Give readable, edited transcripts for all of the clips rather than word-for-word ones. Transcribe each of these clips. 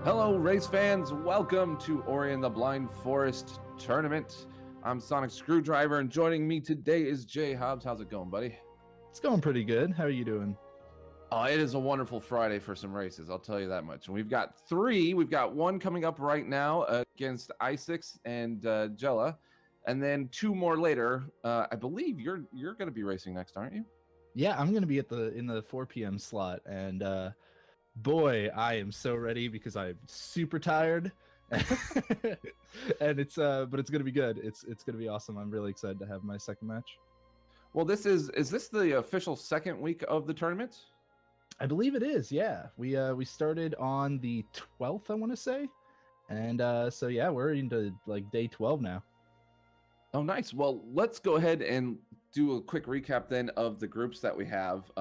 Hello, race fans. Welcome to Ori and the Blind Forest Tournament. I'm Sonic Screwdriver, and joining me today is Jay Hobbs. How's it going, buddy? It's going pretty good. How are you doing? Oh, it is a wonderful Friday for some races, I'll tell you that much. And we've got three. We've got one coming up right now against Icex and Jelluh, and then two more later. I believe you're going to be racing next, aren't you? Yeah, I'm gonna be in the 4 p.m. slot, and boy, I am so ready because I'm super tired, and but it's gonna be good. It's gonna be awesome. I'm really excited to have my second match. Well, is this the official second week of the tournament? I believe it is. Yeah, we started on the 12th, I want to say, and so yeah, we're into like day 12 now. Oh, nice. Well, let's go ahead and do a quick recap then of the groups that we have.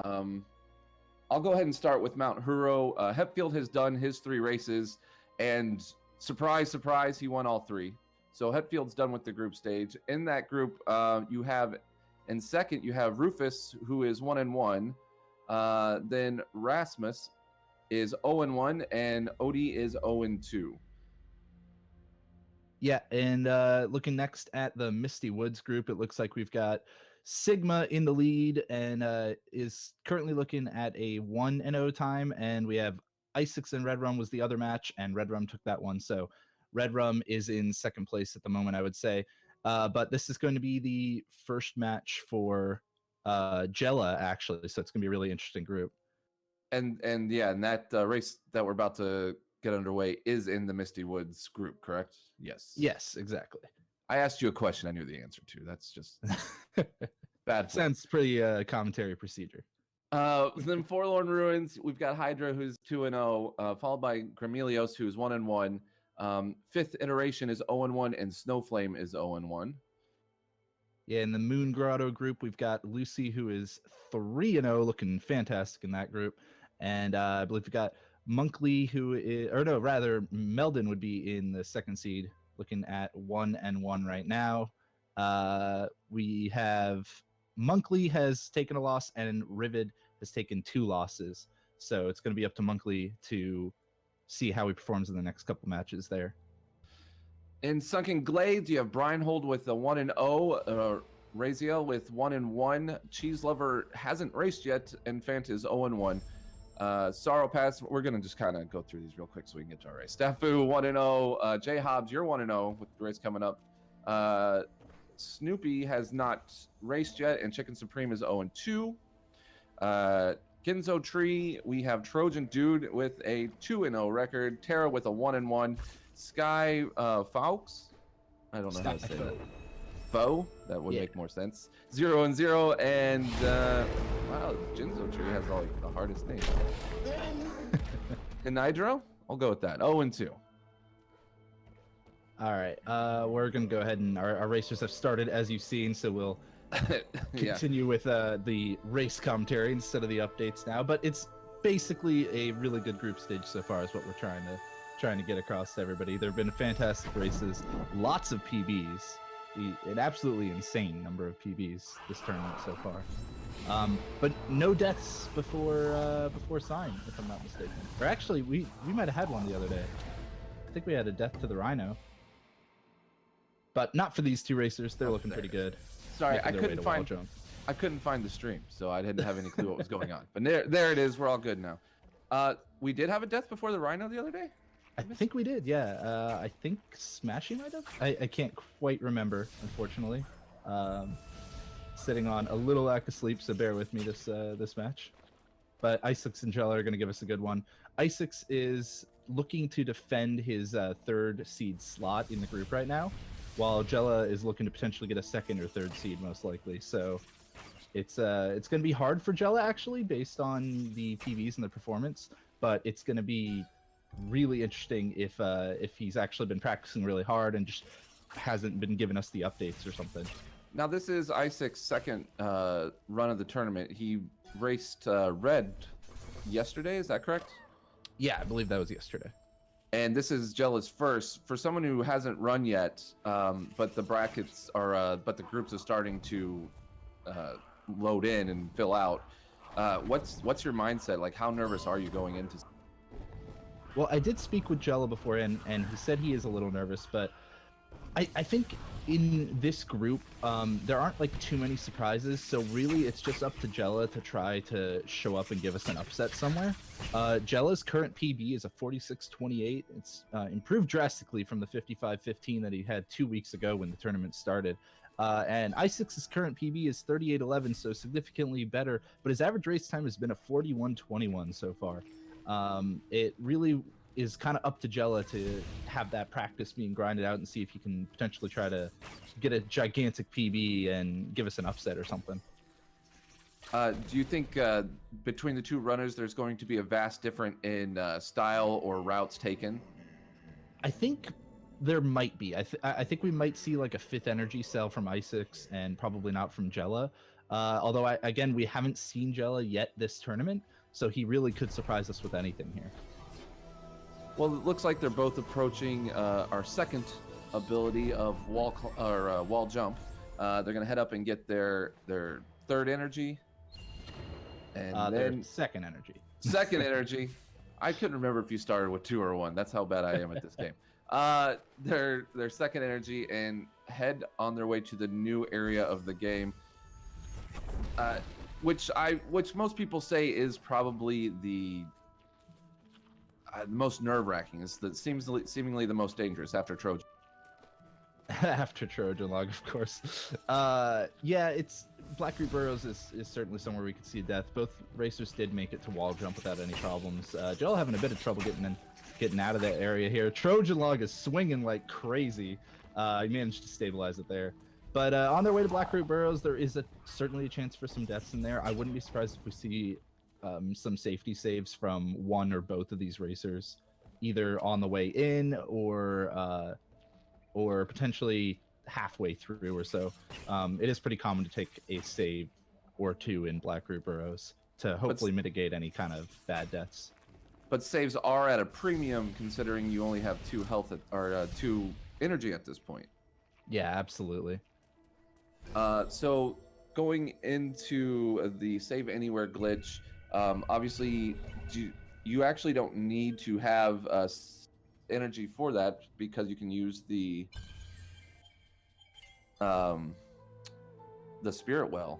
I'll go ahead and start with Mount Huro. Hetfield has done his 3 races, and surprise, surprise, he won all 3. So Hetfield's done with the group stage. In that group, you have, in second, you have Rufus, who is 1-1. Then Rasmus is 0-1, and Odie is 0-2. Yeah, and looking next at the Misty Woods group, it looks like we've got Sigma in the lead and is currently looking at a 1-0 time, and we have Icex and Red Rum was the other match, and Red Rum took that one, so Red Rum is in second place at the moment, I would say. But this is going to be the first match for Jelluh, actually, so it's going to be a really interesting group. And that race that we're about to get underway is in the Misty Woods group, correct? Yes. Yes, exactly. I asked you a question I knew the answer to. That's just bad. Sounds pretty commentary procedure. Then Forlorn Ruins, we've got Hydra, who's 2-0, followed by Gramelios, who's 1-1. Fifth iteration is 0-1, and Snowflame is 0-1. Yeah, in the Moon Grotto group, we've got Lucy, who is 3-0, looking fantastic in that group. And I believe we've got Monkley, who is, or no, rather, Meldon would be in the second seed, looking at 1-1 right now. We have Monkley has taken a loss, and Rivid has taken 2 losses. So it's going to be up to Monkley to see how he performs in the next couple matches there. In Sunken Glades, you have Brianhold with a 1-0, Raziel with 1-1. Cheese Lover hasn't raced yet, and Fant is 0-1. Sorrow Pass, we're going to just kind of go through these real quick so we can get to our race. Stafu, 1-0. Jay Hobbs, you're 1-0 with the race coming up. Snoopy has not raced yet, and Chicken Supreme is 0-2. Ginzo Tree, we have Trojan Dude with a 2-0 record. Tara with a 1-1. Sky Faux, I don't know how to say that. Foe, that would make more sense. 0-0, and wow, Ginzo Tree has like the hardest name. And Nidro, I'll go with that. 0-2. All right, we're gonna go ahead and our racers have started, as you've seen, so we'll continue with the race commentary instead of the updates now. But it's basically a really good group stage so far, is what we're trying to get across to everybody. There have been fantastic races, lots of PBs, an absolutely insane number of PBs this tournament so far. But no deaths before sign, if I'm not mistaken. Or actually, we might have had one the other day. I think we had a death to the Rhino. But not for these 2 racers. They're looking pretty good. Sorry, I couldn't find the stream, so I didn't have any clue what was going on. But there it is. We're all good now. We did have a death before the Rhino the other day? I think we did, yeah. I think Smashy might have. I can't quite remember, unfortunately. Sitting on a little lack of sleep, so bear with me this match. But Icex and Jelluh are going to give us a good one. Icex is looking to defend his 3rd seed slot in the group right now, while Jelluh is looking to potentially get a 2nd or 3rd seed, most likely. So it's going to be hard for Jelluh, actually, based on the PBs and the performance. But it's going to be really interesting if he's actually been practicing really hard and just hasn't been giving us the updates or something. Now, this is Icex's second run of the tournament. He raced Red yesterday, is that correct? Yeah, I believe that was yesterday. And this is Jelluh's first. For someone who hasn't run yet, but the brackets are, but the groups are starting to load in and fill out. What's your mindset? Like, how nervous are you going into? Well, I did speak with Jelluh before, and he said he is a little nervous, but I think in this group, there aren't like too many surprises, so really it's just up to Jelluh to try to show up and give us an upset somewhere. Jelluh's current PB is a 46.28. It's improved drastically from the 55.15 that he had 2 weeks ago when the tournament started. And Icex's current PB is 38.11, so significantly better, but his average race time has been a 41.21 so far. It really is kind of up to Jelluh to have that practice being grinded out and see if he can potentially try to get a gigantic PB and give us an upset or something. Do you think between the two runners there's going to be a vast difference in style or routes taken? I think there might be. I think we might see like a fifth energy cell from Icex and probably not from Jelluh. Although, again, we haven't seen Jelluh yet this tournament, so he really could surprise us with anything here. Well, it looks like they're both approaching our second ability of wall jump. They're gonna head up and get their third energy, and then their second energy. Second energy. I couldn't remember if you started with 2 or 1. That's how bad I am at this game. Their second energy and head on their way to the new area of the game, which most people say is probably the most nerve-wracking. It's seemingly the most dangerous after Trojan. After Trojan Log, of course. Yeah, it's Black Root Burrows is certainly somewhere we could see death. Both racers did make it to wall jump without any problems. Jelluh having a bit of trouble getting out of that area here. Trojan Log is swinging like crazy. He managed to stabilize it there. But on their way to Black Root Burrows, there is certainly a chance for some deaths in there. I wouldn't be surprised if we see some safety saves from one or both of these racers, either on the way in or potentially halfway through or so. It is pretty common to take a save or two in Black Root Burrows to hopefully mitigate any kind of bad deaths. But saves are at a premium considering you only have 2 health or 2 energy at this point. Yeah, absolutely. So going into the save anywhere glitch, obviously you actually don't need to have energy for that because you can use the spirit well.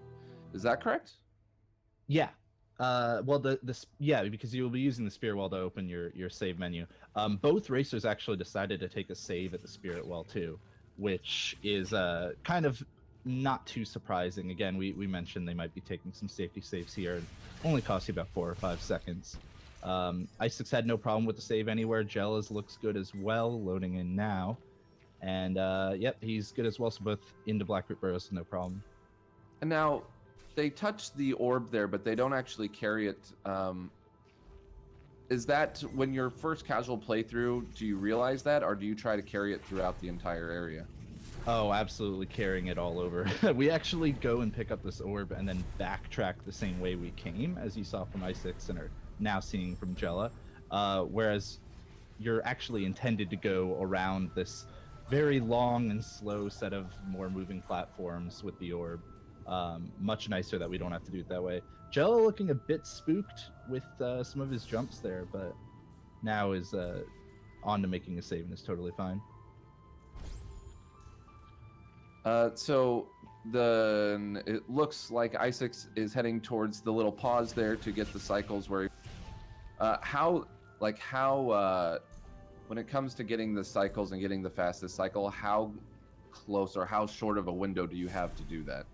Is that correct? Yeah. Well, because you will be using the spirit well to open your save menu. Both racers actually decided to take a save at the spirit well too, which is kind of not too surprising. Again, we mentioned they might be taking some safety saves here, and only cost you about 4 or 5 seconds. Icex had no problem with the save anywhere. Jelluh's looks good as well, loading in now. And yep, he's good as well, so both into Black Root Burrows, no problem. And now, they touch the orb there, but they don't actually carry it. Is that when your first casual playthrough, do you realize that, or do you try to carry it throughout the entire area? Oh, absolutely carrying it all over. We actually go and pick up this orb and then backtrack the same way we came, as you saw from Icex and are now seeing from Jelluh. Whereas you're actually intended to go around this very long and slow set of more moving platforms with the orb. Much nicer that we don't have to do it that way. Jelluh looking a bit spooked with some of his jumps there, but now is on to making a save and is totally fine. So it looks like Icex is heading towards the little pause there to get the cycles where how when it comes to getting the cycles and getting the fastest cycle, how close or how short of a window do you have to do that?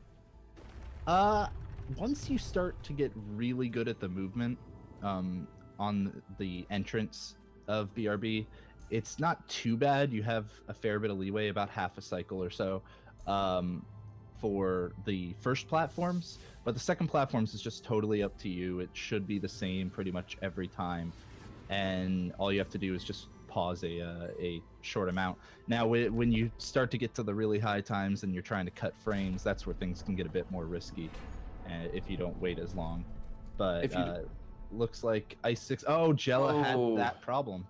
Once you start to get really good at the movement on the entrance of BRB, it's not too bad. You have a fair bit of leeway, about half a cycle or so, for the first platforms, but the second platforms is just totally up to you. It should be the same pretty much every time, and all you have to do is just pause a short amount. Now, when you start to get to the really high times and you're trying to cut frames, that's where things can get a bit more risky if you don't wait as long. But looks like Icex. Oh, Jelluh had that problem.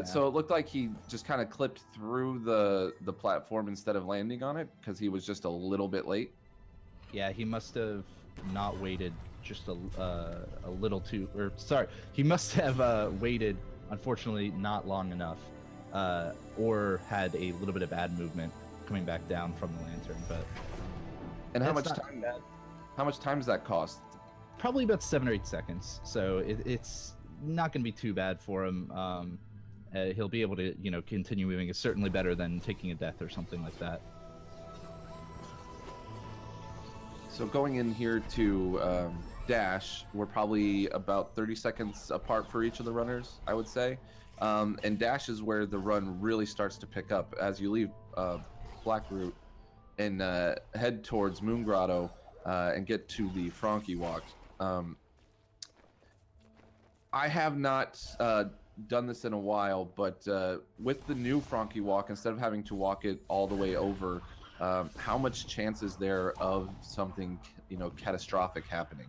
So it looked like he just kind of clipped through the platform instead of landing on it because he was just a little bit late. Yeah, he must have not waited just a little too, or sorry, he must have waited Unfortunately, not long enough, or had a little bit of bad movement coming back down from the lantern. But And how it's much not time? too bad. How much time does that cost? Probably about 7 or 8 seconds. So it's not going to be too bad for him. He'll be able to, continue moving. It's certainly better than taking a death or something like that. So going in here to dash, we're probably about 30 seconds apart for each of the runners, I would say. And dash is where the run really starts to pick up as you leave Blackroot and head towards Moon Grotto and get to the Frankie Walk. I have not done this in a while, but with the new Frankie Walk, instead of having to walk it all the way over, how much chance is there of something, catastrophic happening?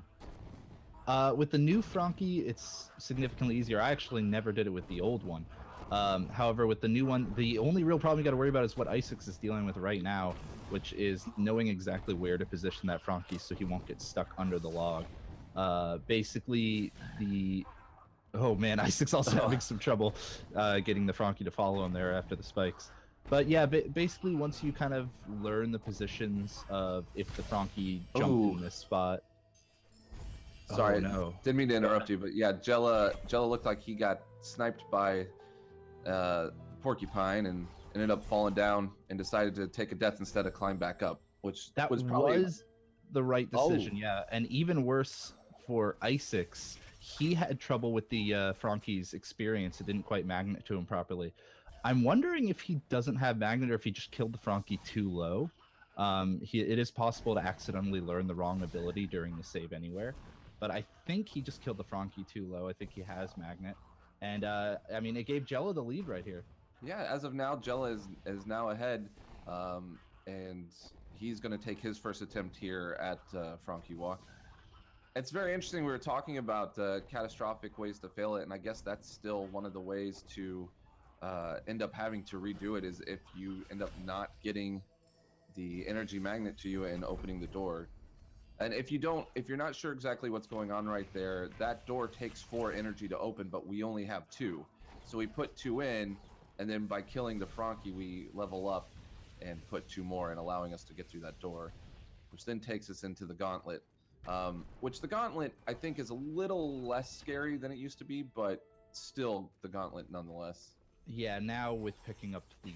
With the new Frankie, it's significantly easier. I actually never did it with the old one. However, with the new one, the only real problem you got to worry about is what Icex is dealing with right now, which is knowing exactly where to position that Frankie so he won't get stuck under the log. Basically, oh man, Icex also having some trouble getting the Frankie to follow him there after the spikes. But yeah, basically once you kind of learn the positions of if the Frankie jumped in this spot. Sorry, Oh, no. Didn't mean to interrupt you, but yeah, Jella looked like he got sniped by Porcupine and ended up falling down and decided to take a death instead of climb back up, which That was probably the right decision, yeah. And even worse for Icex, he had trouble with the Frankie's experience. It didn't quite magnet to him properly. I'm wondering if he doesn't have magnet or if he just killed the Frankie too low. It is possible to accidentally learn the wrong ability during the save anywhere, but I think he just killed the Frankie too low. I think he has magnet, and I mean, it gave Jelluh the lead right here. Yeah, as of now, Jelluh is now ahead, and he's going to take his first attempt here at Frankie Walk. It's very interesting. We were talking about catastrophic ways to fail it, and I guess that's still one of the ways to end up having to redo it is if you end up not getting the energy magnet to you and opening the door. And if you're not sure exactly what's going on right there, that door takes 4 energy to open, but we only have 2. So we put 2 in, and then by killing the Frankie, we level up and put 2 more and allowing us to get through that door, which then takes us into the gauntlet. Which the gauntlet, I think, is a little less scary than it used to be, but still the gauntlet nonetheless. Yeah, now with picking up the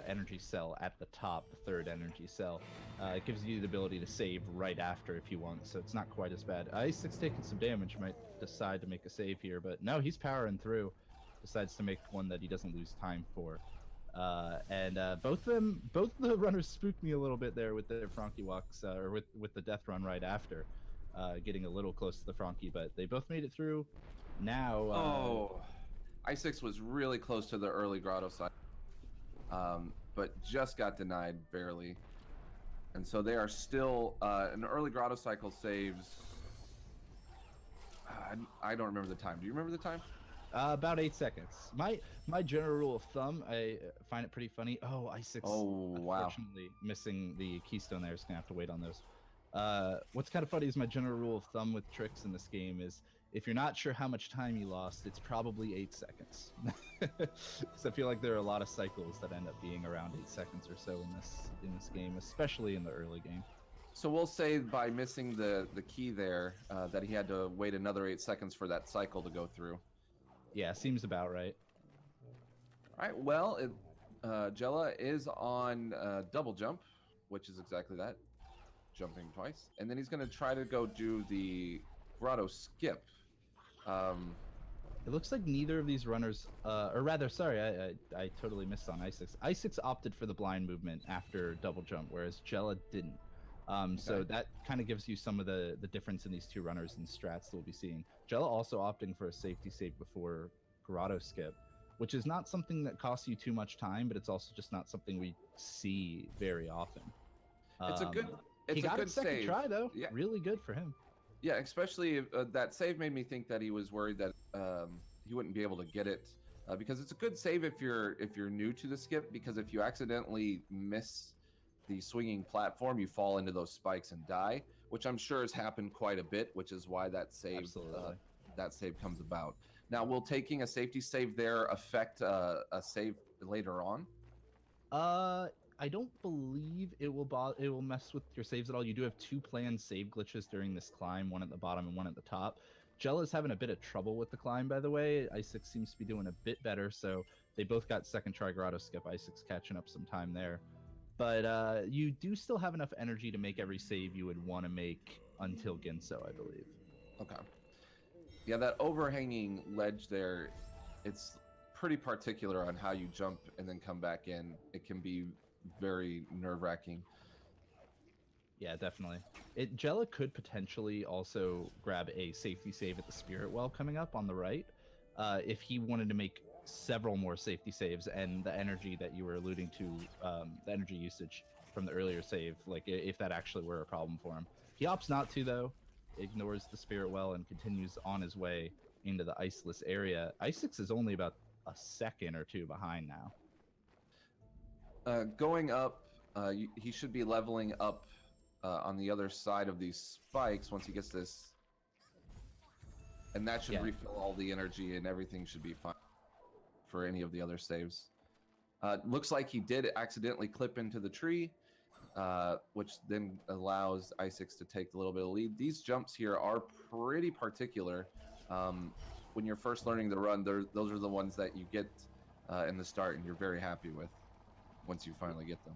energy cell at the top, the 3rd energy cell, it gives you the ability to save right after if you want, so it's not quite as bad. Icex taking some damage, might decide to make a save here, but no, he's powering through. Decides to make one that he doesn't lose time for. And both of the runners spooked me a little bit there with their Frankie walks, or with the death run right after, getting a little close to the Frankie, but they both made it through. Now, Icex was really close to the early grotto side, but just got denied barely. And so they are still an early grotto cycle saves. I don't remember the time. Do you remember the time? About 8 seconds. My general rule of thumb, I find it pretty funny. Oh, Icex, unfortunately, missing the keystone there. Is gonna have to wait on those. What's kind of funny is my general rule of thumb with tricks in this game is if you're not sure how much time you lost, it's probably 8 seconds. Because I feel like there are a lot of cycles that end up being around 8 seconds or so in this game, especially in the early game. So we'll say by missing the key there, that he had to wait another 8 seconds for that cycle to go through. Yeah, seems about right. All right, well, Jelluh is on double jump, which is exactly that, jumping twice. And then he's going to try to go do the grotto skip. It looks like neither of these runners, or rather, sorry, I totally missed on Icex. Icex opted for the blind movement after double jump, whereas Jelluh didn't. So that kind of gives you some of the difference in these two runners and strats that we'll be seeing. Jelluh also opting for a safety save before grotto skip, which is not something that costs you too much time, but it's also just not something we see very often. It's a good he got it second save. try though. Yeah. Really good for him. Yeah, especially that save made me think that he was worried that he wouldn't be able to get it because it's a good save if you're new to the skip, because if you accidentally miss the swinging platform, you fall into those spikes and die, which I'm sure has happened quite a bit, which is why that save comes about. Now, will taking a safety save there affect a save later on? I don't believe it will mess with your saves at all. You do have 2 planned save glitches during this climb, one at the bottom and one at the top. Jella's having a bit of trouble with the climb, by the way. Icex seems to be doing a bit better, so they both got second try grotto skip. Icex catching up some time there. But you do still have enough energy to make every save you would want to make until Ginso, I believe. Okay. Yeah, that overhanging ledge there, it's pretty particular on how you jump and then come back in. It can be very nerve-wracking. Yeah, definitely. Jella could potentially also grab a safety save at the Spirit Well coming up on the right, if he wanted to make several more safety saves and the energy that you were alluding to, the energy usage from the earlier save, like if that actually were a problem for him. He opts not to, though, ignores the Spirit Well and continues on his way into the iceless area. Icex is only about a second or two behind now. Going up, he should be leveling up on the other side of these spikes once he gets this. And that should refill all the energy and everything should be fine for any of the other saves. Looks like he did accidentally clip into the tree, which then allows Icex to take a little bit of lead. These jumps here are pretty particular. When you're first learning the run, those are the ones that you get in the start and you're very happy with once you finally get them.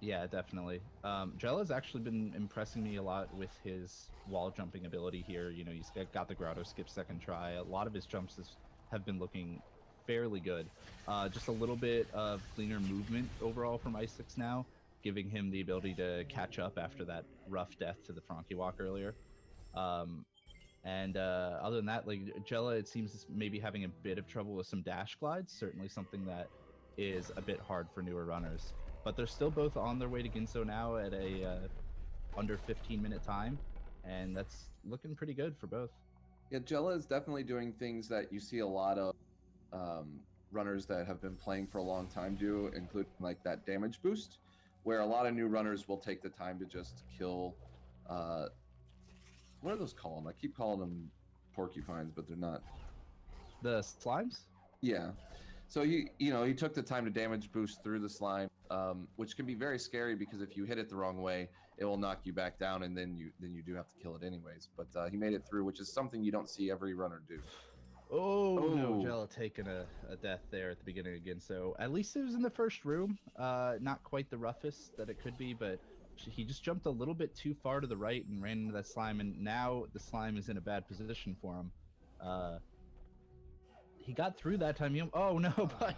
Yeah, definitely. Jella's actually been impressing me a lot with his wall jumping ability here. You know, he's got the grotto skip second try. A lot of his jumps have been looking fairly good. Just a little bit of cleaner movement overall from Icex now, giving him the ability to catch up after that rough death to the Frankie Walk earlier. And other than that, like Jella, it seems is maybe having a bit of trouble with some dash glides. Certainly something that is a bit hard for newer runners. But they're still both on their way to Ginso now at a under 15-minute time, and that's looking pretty good for both. Yeah, Jella is definitely doing things that you see a lot of runners that have been playing for a long time do, including like that damage boost, where a lot of new runners will take the time to just kill. What are those called? I keep calling them porcupines, but they're not. The slimes? Yeah. So he took the time to damage boost through the slime, which can be very scary because if you hit it the wrong way, it will knock you back down, and then you do have to kill it anyways. But he made it through, which is something you don't see every runner do. Oh no, Jella taking a death there at the beginning again. So at least it was in the first room. Not quite the roughest that it could be, but he just jumped a little bit too far to the right and ran into that slime, and now the slime is in a bad position for him. He got through that time. Oh no, but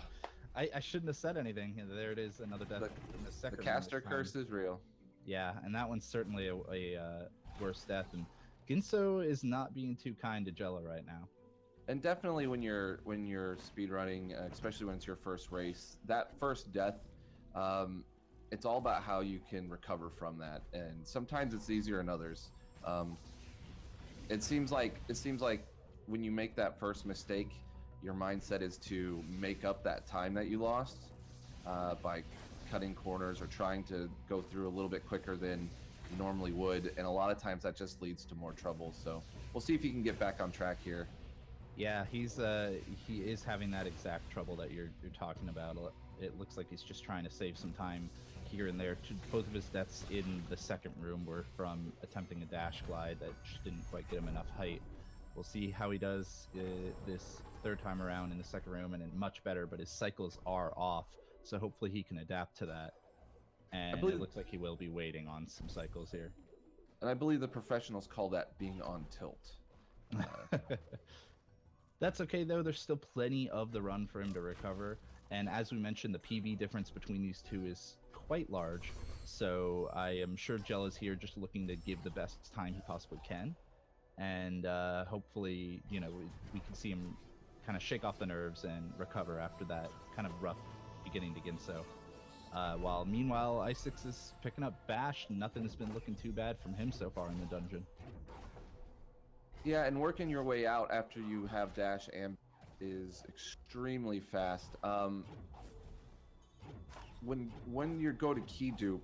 I shouldn't have said anything. There it is, another death in the second. The caster curse is real. Yeah, and that one's certainly a worse death. And Ginso is not being too kind to Jella right now. And definitely when you're speedrunning, especially when it's your first race, that first death, it's all about how you can recover from that. And sometimes it's easier than others. It seems like when you make that first mistake, your mindset is to make up that time that you lost by cutting corners or trying to go through a little bit quicker than you normally would, and a lot of times that just leads to more trouble. So we'll see if he can get back on track here. Yeah, he is having that exact trouble that you're talking about. It looks like he's just trying to save some time here and there. Both of his deaths in the second room were from attempting a dash glide that just didn't quite get him enough height. We'll see how he does this third time around in the second room, and much better, but his cycles are off, so hopefully he can adapt to that. And it looks like he will be waiting on some cycles here. And I believe the professionals call that being on tilt. That's okay, though. There's still plenty of the run for him to recover. And as we mentioned, the PV difference between these two is quite large. So I am sure Jella's here just looking to give the best time he possibly can. And hopefully, we can see him kind of shake off the nerves and recover after that kind of rough beginning to Ginso. While meanwhile, Icex is picking up Bash. Nothing has been looking too bad from him so far in the dungeon. Yeah, and working your way out after you have dash and is extremely fast. When you go to key dupe,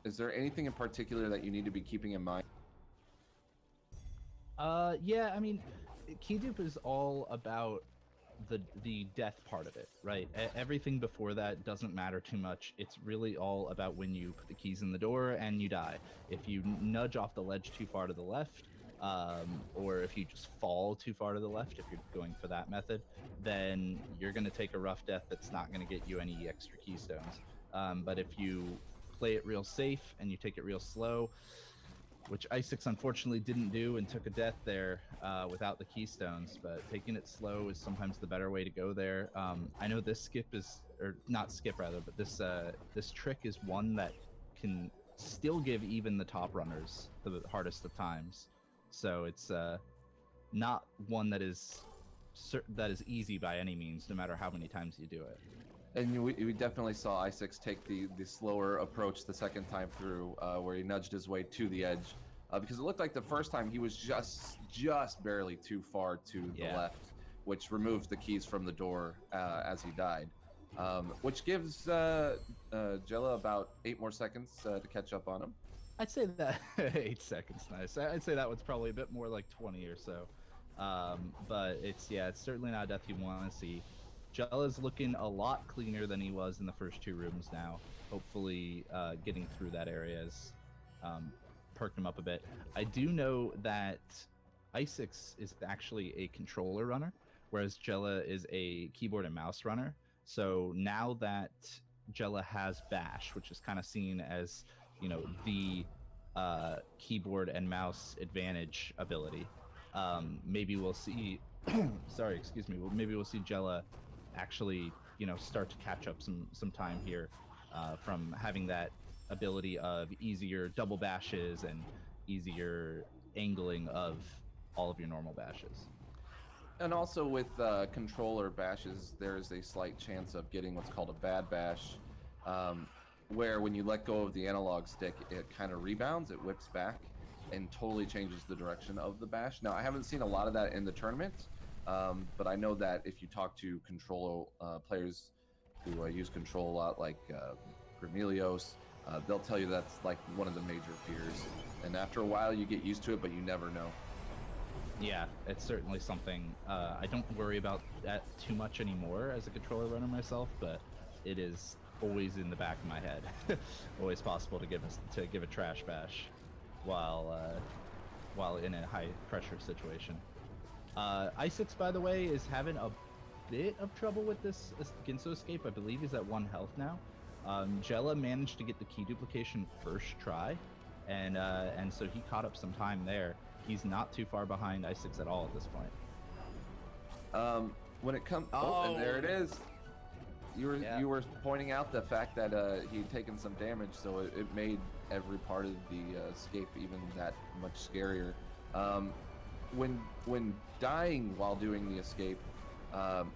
is there anything in particular that you need to be keeping in mind? Yeah, I mean, key dupe is all about the death part of it, right? Everything before that doesn't matter too much. It's really all about when you put the keys in the door and you die. If you nudge off the ledge too far to the left, or if you just fall too far to the left, if you're going for that method, then you're going to take a rough death that's not going to get you any extra keystones. But if you play it real safe and you take it real slow, which Icex unfortunately didn't do and took a death there without the keystones, but taking it slow is sometimes the better way to go there. I know this skip is, or not skip rather, but this trick is one that can still give even the top runners the hardest of times. So it's not one that is easy by any means, no matter how many times you do it. And we definitely saw Icex take the slower approach the second time through, where he nudged his way to the edge, because it looked like the first time he was just barely too far to the left, which removed the keys from the door as he died, which gives Jelluh about 8 more seconds to catch up on him. I'd say that 8 seconds, nice. I'd say that one's probably a bit more like 20 or so. But it's certainly not a death you want to see. Jelluh's looking a lot cleaner than he was in the first 2 rooms now. Hopefully, getting through that area has perked him up a bit. I do know that Icex is actually a controller runner, whereas Jelluh is a keyboard and mouse runner. So now that Jelluh has Bash, which is kind of seen as, the keyboard and mouse advantage ability, maybe we'll see sorry, excuse me, maybe we'll see Jelluh actually start to catch up some time here, from having that ability of easier double bashes and easier angling of all of your normal bashes. And also with controller bashes, there is a slight chance of getting what's called a bad bash, where when you let go of the analog stick, it kind of rebounds, it whips back, and totally changes the direction of the bash. Now, I haven't seen a lot of that in the tournament, but I know that if you talk to control players who use control a lot, like Grimelios, they'll tell you that's like one of the major fears. And after a while, you get used to it, but you never know. Yeah, it's certainly something I don't worry about that too much anymore as a controller runner myself, but it is always in the back of my head. Always possible to give a trash bash while in a high pressure situation. Icex, by the way, is having a bit of trouble with this Ginso escape. I believe he's at 1 health now. Jelluh managed to get the key duplication first try, and so he caught up some time there. He's not too far behind Icex at all at this point. When it comes, and there it is. You were pointing out the fact that he'd taken some damage, so it made every part of the escape even that much scarier. When dying while doing the escape,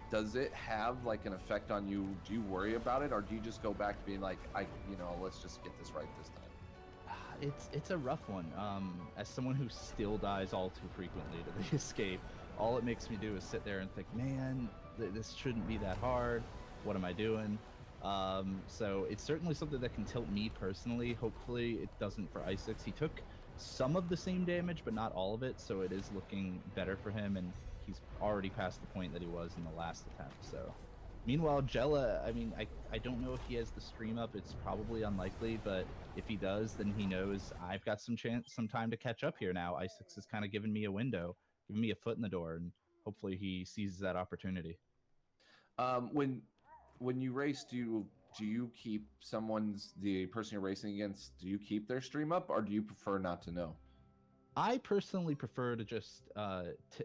does it have like an effect on you? Do you worry about it, or do you just go back to being like, let's just get this right this time? It's a rough one. As someone who still dies all too frequently to the escape, all it makes me do is sit there and think, man, this shouldn't be that hard. What am I doing? So it's certainly something that can tilt me personally. Hopefully it doesn't for Icex. He took some of the same damage, but not all of it, so it is looking better for him, and he's already past the point that he was in the last attempt. So meanwhile, Jelluh, I mean, I don't know if he has the stream up. It's probably unlikely, but if he does, then he knows I've got some time to catch up here now. Icex has kind of given me a window, given me a foot in the door, and hopefully he seizes that opportunity. When you race, do you keep the person you're racing against, do you keep their stream up, or do you prefer not to know? I personally prefer to just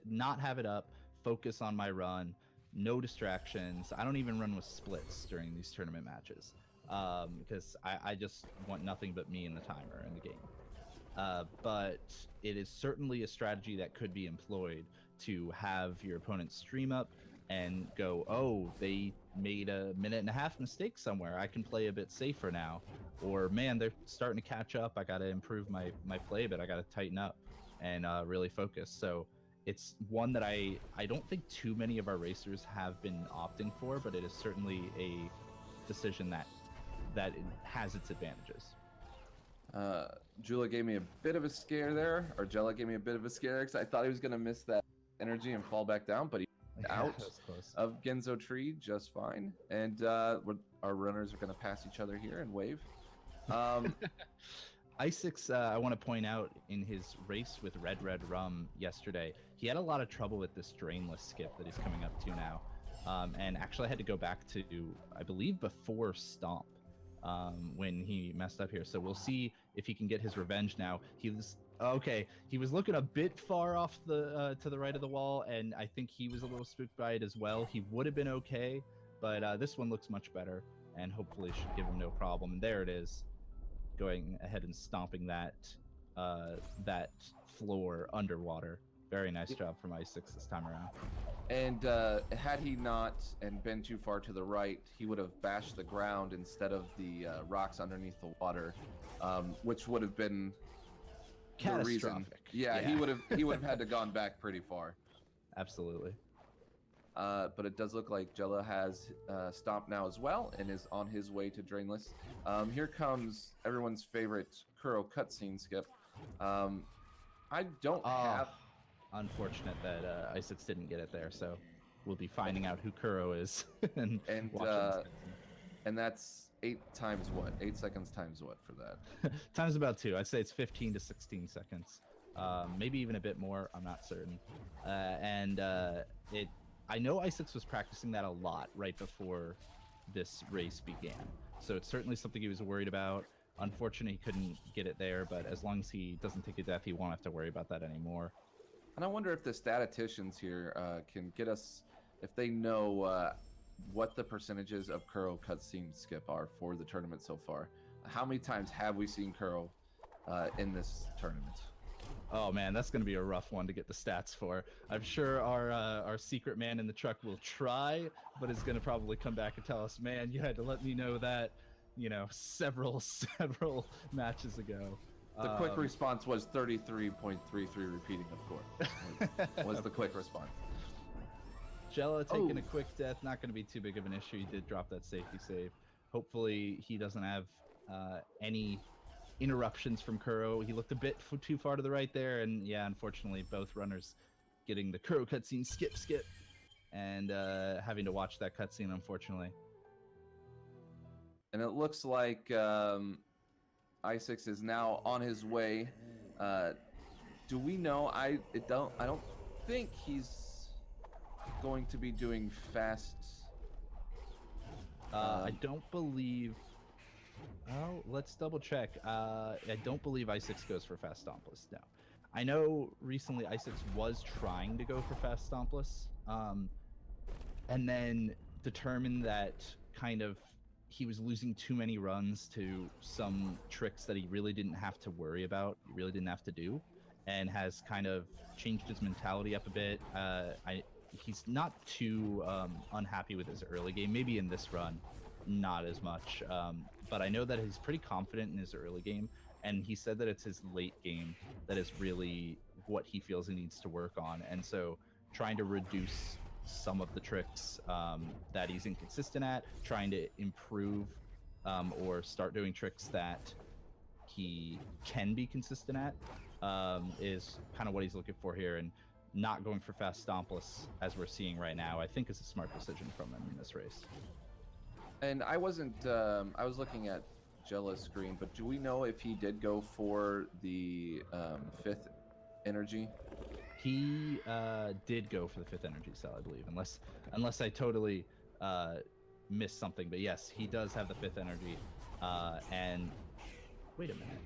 not have it up, focus on my run, no distractions. I don't even run with splits during these tournament matches, because I just want nothing but me and the timer in the game. But it is certainly a strategy that could be employed to have your opponent stream up and go, oh, they made a 1.5-minute mistake somewhere. I can play a bit safer now. Or, man, they're starting to catch up. I got to improve my play, but I got to tighten up and really focus. So it's one that I don't think too many of our racers have been opting for, but it is certainly a decision that has its advantages. Jelluh gave me a bit of a scare there, because I thought he was going to miss that energy and fall back down, but he out That was close. of Genzo Tree just fine. And our runners are going to pass each other here and wave. Icex, I want to point out in his race with Red Rum yesterday, he had a lot of trouble with this drainless skip that he's coming up to now. And actually I had to go back to, I believe, before Stomp when he messed up here. So we'll see if he can get his revenge now. He was looking a bit far off the to the right of the wall, and I think he was a little spooked by it as well. He would have been okay, but this one looks much better, and hopefully should give him no problem. And there it is, going ahead and stomping that that floor underwater. Very nice job from Icex this time around. And had he not and been too far to the right, he would have bashed the ground instead of the rocks underneath the water, which would have been the reason. Yeah, he would have had to gone back pretty far. Absolutely. But it does look like Jelluh has stomped now as well and is on his way to Drainless. Here comes everyone's favorite Kuro cutscene skip. I don't have... Unfortunate that Icex didn't get it there, so we'll be finding out who Kuro is and that's 8 times what? 8 seconds times what for that? Times about 2. I'd say it's 15 to 16 seconds. Maybe even a bit more. I'm not certain. I know Icex was practicing that a lot right before this race began, so it's certainly something he was worried about. Unfortunately, he couldn't get it there, but as long as he doesn't take a death, he won't have to worry about that anymore. And I wonder if the statisticians here can get us, if they know what the percentages of Kuro cutscene skip are for the tournament so far. How many times have we seen Kuro in this tournament? Oh man, that's going to be a rough one to get the stats for. I'm sure our secret man in the truck will try, but is going to probably come back and tell us, man, you had to let me know that, several matches ago. The quick response was 33.33 repeating, of course. Was the quick response. Jelluh taking a quick death, not going to be too big of an issue. He did drop that safety save. Hopefully he doesn't have any interruptions from Kuro. He looked a bit too far to the right there, and yeah, unfortunately both runners getting the Kuro cutscene skip, and having to watch that cutscene, unfortunately. And it looks like Icex is now on his way. Do we know? I don't think he's going to be doing fast. I don't believe. Oh, let's double check. I don't believe Icex goes for fast stompless. No, I know recently Icex was trying to go for fast stompless, and then determined that kind of he was losing too many runs to some tricks that he really didn't have to worry about, he really didn't have to do, and has kind of changed his mentality up a bit. He's not too unhappy with his early game. Maybe in this run, not as much. But I know that he's pretty confident in his early game, and he said that it's his late game that is really what he feels he needs to work on. And so trying to reduce some of the tricks that he's inconsistent at, trying to improve or start doing tricks that he can be consistent at is kind of what he's looking for here. And not going for fast stompless, as we're seeing right now, I think is a smart decision from him in this race. And I wasn't, I was looking at Jelluh's screen, but do we know if he did go for the 5th energy? He did go for the 5th energy cell, I believe, unless I totally missed something. But yes, he does have the 5th energy. And wait a minute,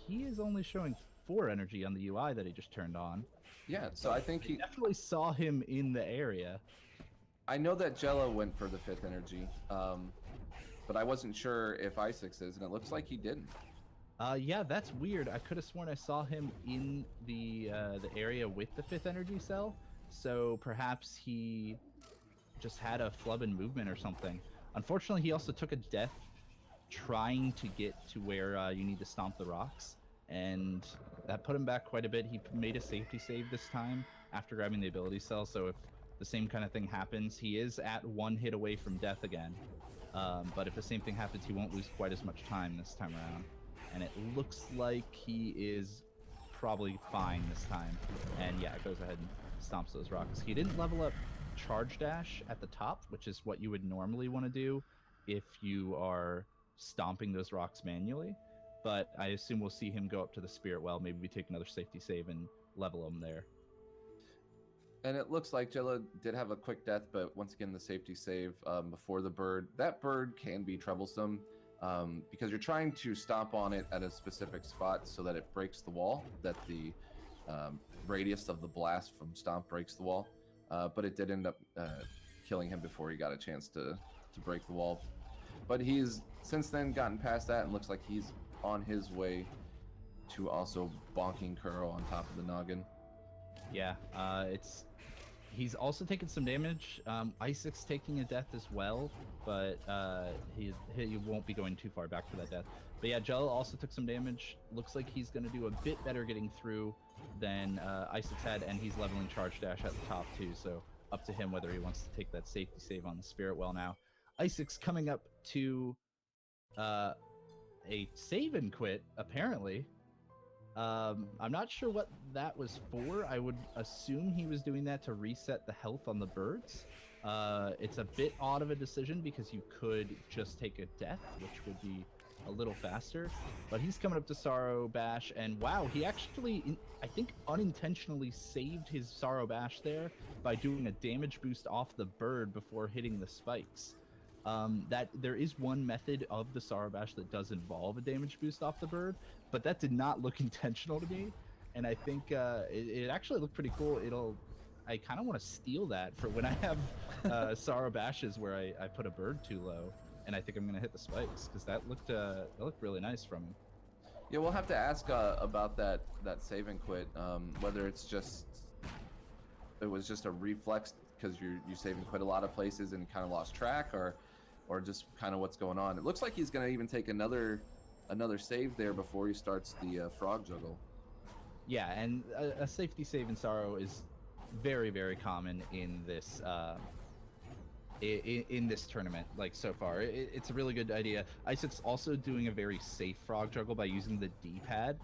he is only showing 4 energy on the UI that he just turned on. Yeah, so I think he definitely saw him in the area. I know that Jelluh went for the 5th energy, but I wasn't sure if Icex is, and it looks like he didn't. Yeah, that's weird. I could have sworn I saw him in the area with the 5th energy cell, so perhaps he just had a flub in movement or something. Unfortunately, he also took a death trying to get to where you need to stomp the rocks, and that put him back quite a bit. He made a safety save this time after grabbing the ability cell, so if the same kind of thing happens, he is at 1 hit away from death again. But if the same thing happens, he won't lose quite as much time this time around. And it looks like he is probably fine this time. And yeah, it goes ahead and stomps those rocks. He didn't level up Charge Dash at the top, which is what you would normally want to do if you are stomping those rocks manually. But I assume we'll see him go up to the Spirit Well, maybe take another safety save and level him there. And it looks like Jelluh did have a quick death, but once again, the safety save before the bird. That bird can be troublesome because you're trying to stomp on it at a specific spot so that it breaks the wall, that the radius of the blast from stomp breaks the wall. But it did end up killing him before he got a chance to break the wall. But he's since then gotten past that and looks like he's on his way to also bonking Kuro on top of the noggin. Yeah, he's also taken some damage. Icex taking a death as well, but he won't be going too far back for that death. But yeah, Jelluh also took some damage. Looks like he's going to do a bit better getting through than Icex had, and he's leveling Charge Dash at the top too. So up to him whether he wants to take that safety save on the Spirit Well now. Icex coming up to a save and quit, apparently. I'm not sure what that was for. I would assume he was doing that to reset the health on the birds. It's a bit odd of a decision because you could just take a death, which would be a little faster. But he's coming up to Sorrow Bash, and wow, he actually, I think, unintentionally saved his Sorrow Bash there by doing a damage boost off the bird before hitting the spikes. That there is one method of the Sorrow Bash that does involve a damage boost off the bird, but that did not look intentional to me, and I think it actually looked pretty cool. I kind of want to steal that for when I have Sorrow Bashes where I put a bird too low, and I think I'm gonna hit the spikes because that looked really nice from him. Yeah, we'll have to ask about that save and quit, whether it was just a reflex because you save and quit a lot of places and kind of lost track, or just kind of what's going on. It looks like he's going to even take another save there before he starts the frog juggle. Yeah, and a safety save in Sorrow is very, very common in this in this tournament. Like so far, it's a really good idea. Icex also doing a very safe frog juggle by using the D-pad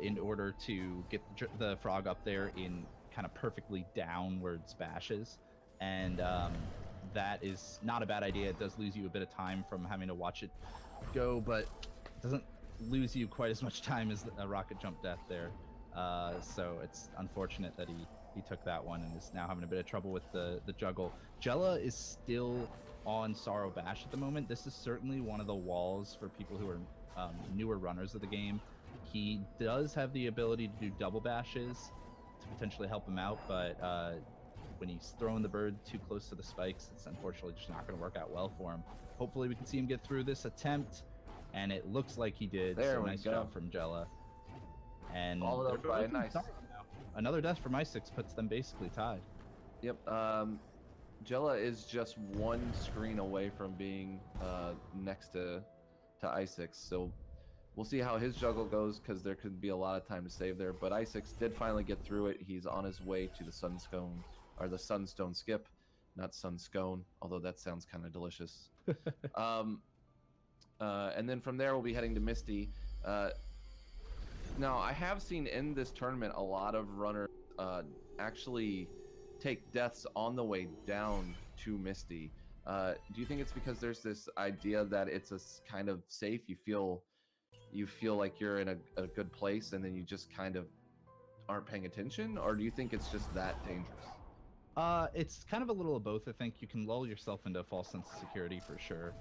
in order to get the frog up there in kind of perfectly downwards bashes, and that is not a bad idea. It does lose you a bit of time from having to watch it go, but it doesn't lose you quite as much time as a rocket jump death there. So it's unfortunate that he took that one and is now having a bit of trouble with the juggle. Jelluh is still on Sorrow Bash at the moment. This is certainly one of the walls for people who are newer runners of the game. He does have the ability to do double bashes to potentially help him out, but when he's throwing the bird too close to the spikes, it's unfortunately just not going to work out well for him. Hopefully we can see him get through this attempt, and it looks like he did. There so we nice go. job from Jelluh. And followed up by a nice. Another death from Icex puts them basically tied. Yep. Jelluh is just one screen away from being next to Icex, so we'll see how his juggle goes because there could be a lot of time to save there. But Icex did finally get through it. He's on his way to the Sunstone, or the Sunstone skip, not Sunscone, although that sounds kind of delicious. And then from there we'll be heading to Misty. Now I have seen in this tournament a lot of runners actually take deaths on the way down to Misty. Do you think it's because there's this idea that it's a kind of safe? You feel like you're in a good place, and then you just kind of aren't paying attention, or do you think it's just that dangerous? It's kind of a little of both. I think you can lull yourself into a false sense of security for sure,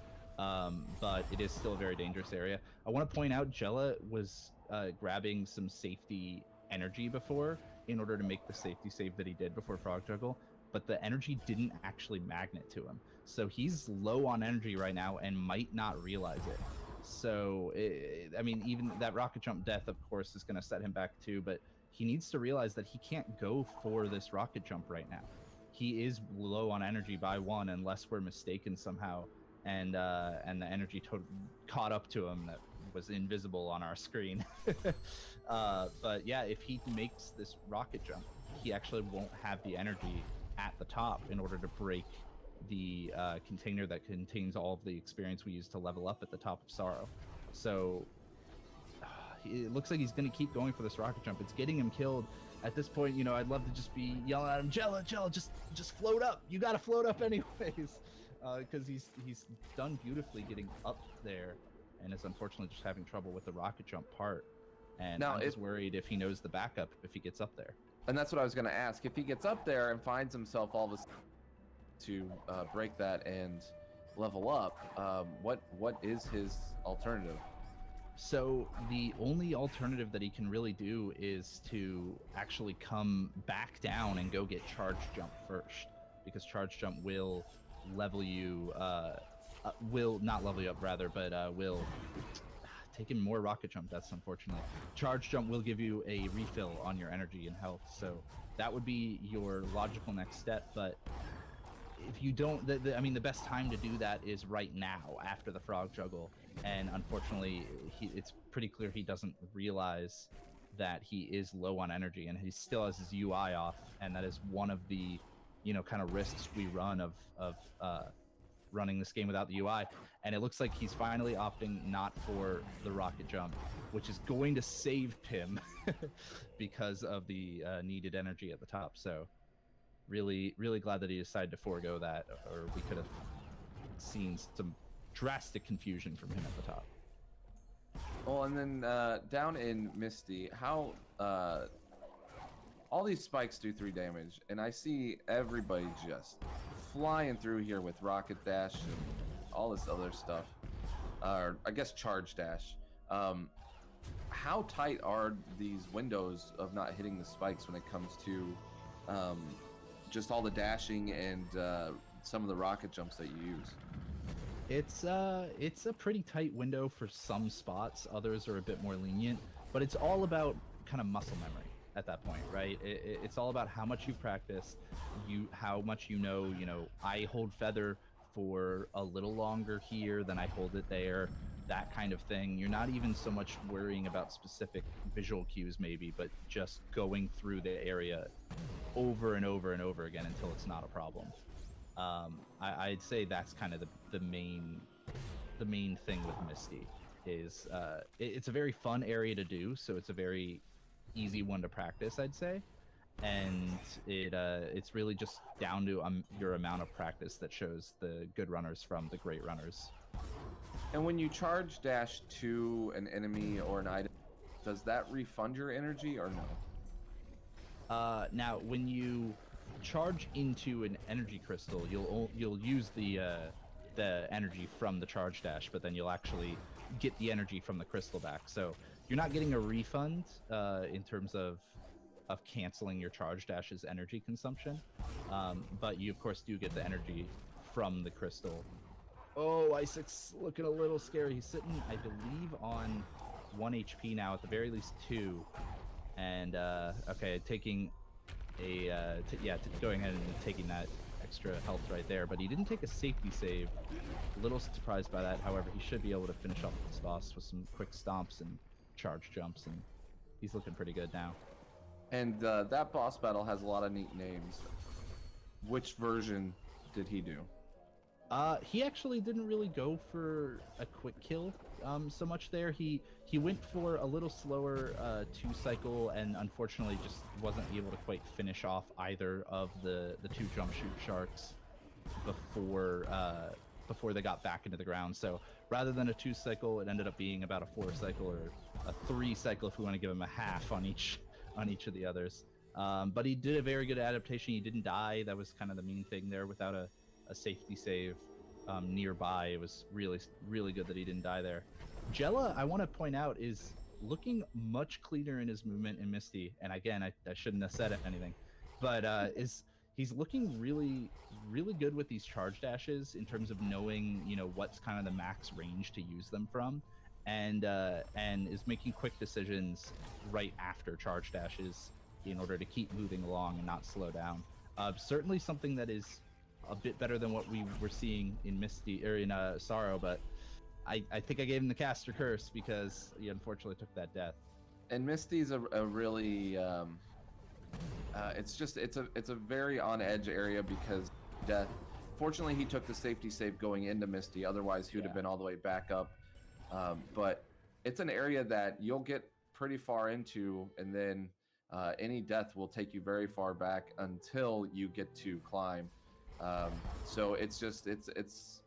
but it is still a very dangerous area. I want to point out Jelluh was grabbing some safety energy before in order to make the safety save that he did before Frog Juggle, but the energy didn't actually magnet to him. So he's low on energy right now and might not realize it. So, I mean, even that rocket jump death, of course, is going to set him back too, but he needs to realize that he can't go for this rocket jump right now. He is low on energy by one, unless we're mistaken somehow, and the energy caught up to him that was invisible on our screen. But yeah, if he makes this rocket jump, he actually won't have the energy at the top in order to break the container that contains all of the experience we use to level up at the top of Sorrow. So it looks like he's going to keep going for this rocket jump. It's getting him killed. At this point, you know, I'd love to just be yelling at him, Jelluh, just float up. You got to float up anyways, because he's done beautifully getting up there, and is unfortunately just having trouble with the rocket jump part. And now, I'm just worried if he knows the backup if he gets up there. And that's what I was going to ask. If he gets up there and finds himself all this to break that and level up, what is his alternative? So the only alternative that he can really do is to actually come back down and go get charge jump first, because charge jump will level you, will not level you up rather, but will take him more rocket jump. That's unfortunate. Charge jump will give you a refill on your energy and health, so that would be your logical next step. But if you don't, I mean, the best time to do that is right now after the frog juggle. And unfortunately, it's pretty clear he doesn't realize that he is low on energy, and he still has his UI off. And that is one of the, you know, kind of risks we run of running this game without the UI. And it looks like he's finally opting not for the rocket jump, which is going to save him because of the needed energy at the top. So really glad that he decided to forego that, or we could have seen some drastic confusion from him at the top. Well, and then down in Misty, how all these spikes do 3 damage, and I see everybody just flying through here with rocket dash and all this other stuff, or I guess charge dash. How tight are these windows of not hitting the spikes when it comes to just all the dashing and some of the rocket jumps that you use? It's a pretty tight window for some spots. Others are a bit more lenient, but it's all about kind of muscle memory at that point, right? It's all about how much you practice, how much you know. You know, I hold feather for a little longer here than I hold it there, that kind of thing. You're not even so much worrying about specific visual cues maybe, but just going through the area over and over and over again until it's not a problem. I'd say that's kind of the main thing with Misty is it's a very fun area to do, so it's a very easy one to practice, I'd say. And it's really just down to your amount of practice that shows the good runners from the great runners. And when you charge dash to an enemy or an item, does that refund your energy or no? Now, when you charge into an energy crystal, you'll use the energy from the charge dash, but then you'll actually get the energy from the crystal back. So you're not getting a refund in terms of canceling your charge dash's energy consumption, but you of course do get the energy from the crystal. Oh, Icex looking a little scary. He's sitting, I believe, on 1 HP now, at the very least 2. And okay, taking going ahead and taking that extra health right there, but he didn't take a safety save. A little surprised by that. However, he should be able to finish off this boss with some quick stomps and charge jumps, and he's looking pretty good now. And that boss battle has a lot of neat names. Which version did he do? He actually didn't really go for a quick kill so much there. He went for a little slower 2 cycle, and unfortunately just wasn't able to quite finish off either of the 2 jump shoot sharks before they got back into the ground. So rather than a 2 cycle, it ended up being about a 4 cycle, or a 3 cycle if we want to give him a half on each of the others. But he did a very good adaptation. He didn't die. That was kind of the main thing there. Without a safety save nearby, it was really good that he didn't die there. Jelluh, I want to point out, is looking much cleaner in his movement in Misty. And again, I shouldn't have said anything, but he's looking really good with these charge dashes in terms of knowing, you know, what's kind of the max range to use them from, and is making quick decisions right after charge dashes in order to keep moving along and not slow down. Certainly something that is a bit better than what we were seeing in Misty, or in Sorrow, but I think I gave him the caster curse because he unfortunately took that death. And Misty's a really it's a very on edge area because death. Fortunately, he took the safety save going into Misty. Otherwise, he would have been all the way back up. But it's an area that you'll get pretty far into, and then any death will take you very far back until you get to climb. So it's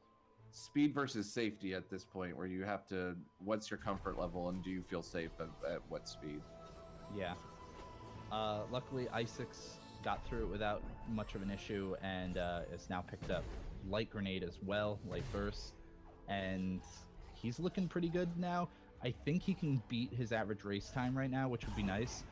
speed versus safety at this point, where you have to, what's your comfort level and do you feel safe at what speed? Yeah. Luckily, Icex got through it without much of an issue, and is now picked up Light Grenade as well, Light Burst, and he's looking pretty good now. I think he can beat his average race time right now, which would be nice.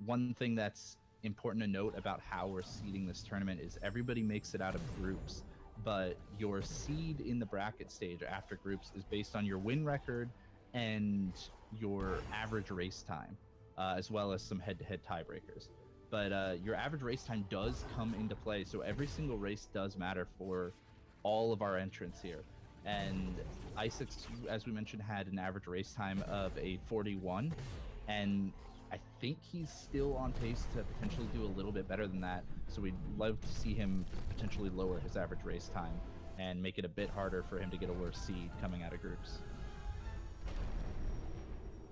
One thing that's important to note about how we're seeding this tournament is everybody makes it out of groups, but your seed in the bracket stage after groups is based on your win record and your average race time, as well as some head-to-head tiebreakers. But your average race time does come into play, so every single race does matter for all of our entrants here. And Icex, as we mentioned, had an average race time of a 41, and I think he's still on pace to potentially do a little bit better than that. So we'd love to see him potentially lower his average race time and make it a bit harder for him to get a worse seed coming out of groups.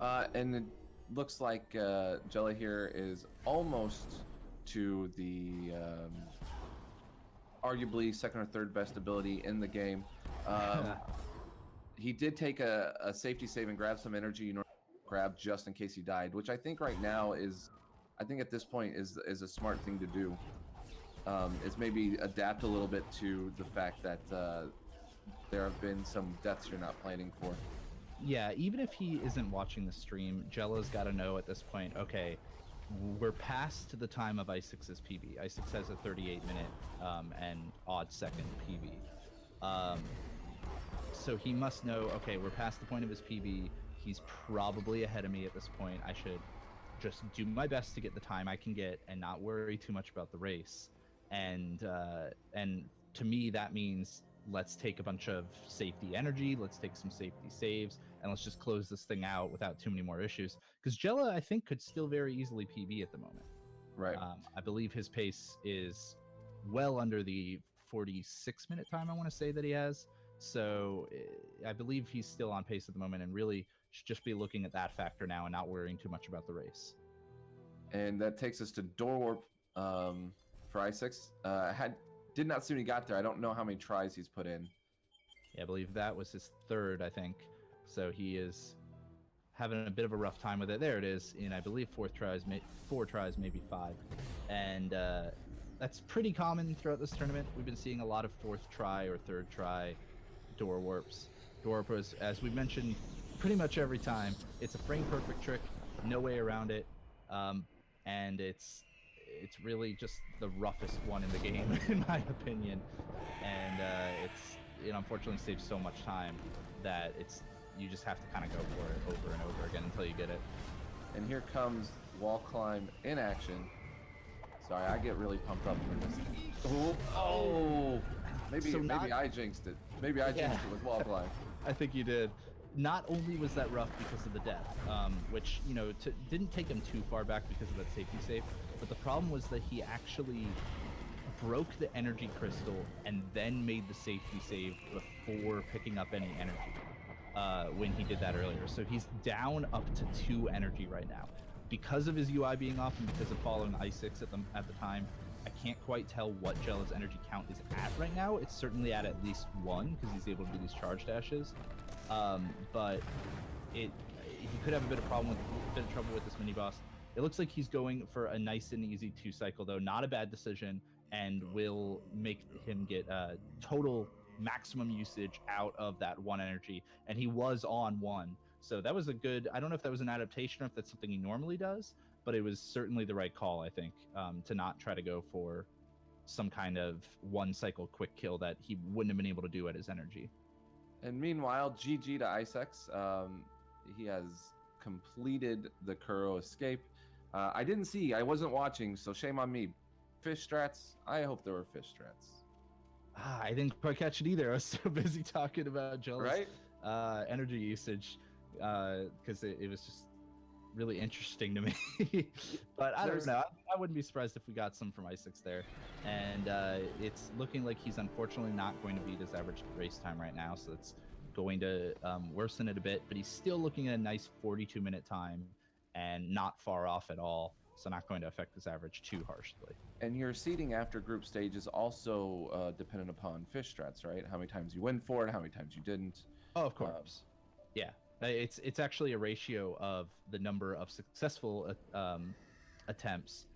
And it looks like Jelly here is almost to the arguably second or third best ability in the game. He did take a safety save and grab some energy in order to grab just in case he died, which I think right now is, I think at this point is a smart thing to do. Is maybe adapt a little bit to the fact that there have been some deaths you're not planning for. Yeah, even if he isn't watching the stream, Jello's got to know at this point, okay, we're past the time of Icex's PB. Icex has a 38-minute and odd second PB. So he must know, okay, we're past the point of his PB. He's probably ahead of me at this point. I should just do my best to get the time I can get and not worry too much about the race. And to me, that means let's take a bunch of safety energy, let's take some safety saves, and let's just close this thing out without too many more issues. Because Jelluh, I think, could still very easily PB at the moment. Right. I believe his pace is well under the 46-minute time I want to say that he has. So I believe he's still on pace at the moment and really should just be looking at that factor now and not worrying too much about the race. And that takes us to Door Warp for Icex. Did not see when he got there. I don't know how many tries he's put in. Yeah, I believe that was his third, I think. So he is having a bit of a rough time with it. There it is. In, I believe, four tries, maybe 5. And that's pretty common throughout this tournament. We've been seeing a lot of 4th try or 3rd try door warps. Door warp is, as we mentioned, pretty much every time. It's a frame perfect trick, no way around it. And it's really just the roughest one in the game, in my opinion. And it unfortunately saves so much time that you just have to kind of go for it over and over again until you get it. And here comes wall climb in action. Sorry, I get really pumped up for this. Oh, maybe I jinxed it. Maybe I jinxed it with wall climb. I think you did. Not only was that rough because of the death, which, you know, didn't take him too far back because of that safety save, but the problem was that he actually broke the energy crystal and then made the safety save before picking up any energy when he did that earlier. So he's down up to 2 energy right now. Because of his UI being off and because of following Icex at the time, I can't quite tell what Jelluh's energy count is at right now. It's certainly at least 1 because he's able to do these charge dashes. But he could have a bit of trouble with this mini boss. It looks like he's going for a nice and easy 2 cycle though, not a bad decision, and will make him get total maximum usage out of that 1 energy. And he was on 1, so that was a good. I don't know if that was an adaptation or if that's something he normally does, but it was certainly the right call, I think, to not try to go for some kind of 1 cycle quick kill that he wouldn't have been able to do at his energy. And meanwhile, GG to Icex. He has completed the Kuro escape. I didn't see. I wasn't watching, so shame on me. Fish strats? I hope there were fish strats. I didn't quite catch it either. I was so busy talking about Jelluh's energy usage because it was just really interesting to me. But I don't know. I wouldn't be surprised if we got some from Icex there. And it's looking like he's unfortunately not going to beat his average race time right now, so it's going to worsen it a bit. But he's still looking at a nice 42-minute time and not far off at all, so not going to affect his average too harshly. And your seeding after group stage is also dependent upon fish strats, right? How many times you win for it, how many times you didn't. Oh, of course. Yeah, it's actually a ratio of the number of successful attempts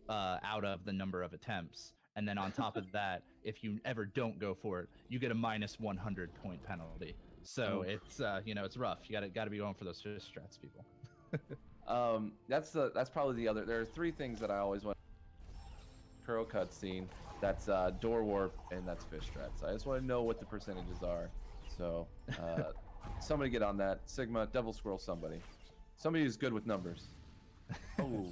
out of the number of attempts, and then on top of that, if you ever don't go for it, you get a minus 100 point penalty. So it's it's rough. You gotta be going for those fish strats, people. That's probably the other. There are three things that I always want. Kuro cutscene, that's door warp, and that's fish strats. I just want to know what the percentages are. So somebody get on that. Sigma, Devil Squirrel, somebody who's good with numbers. Oh.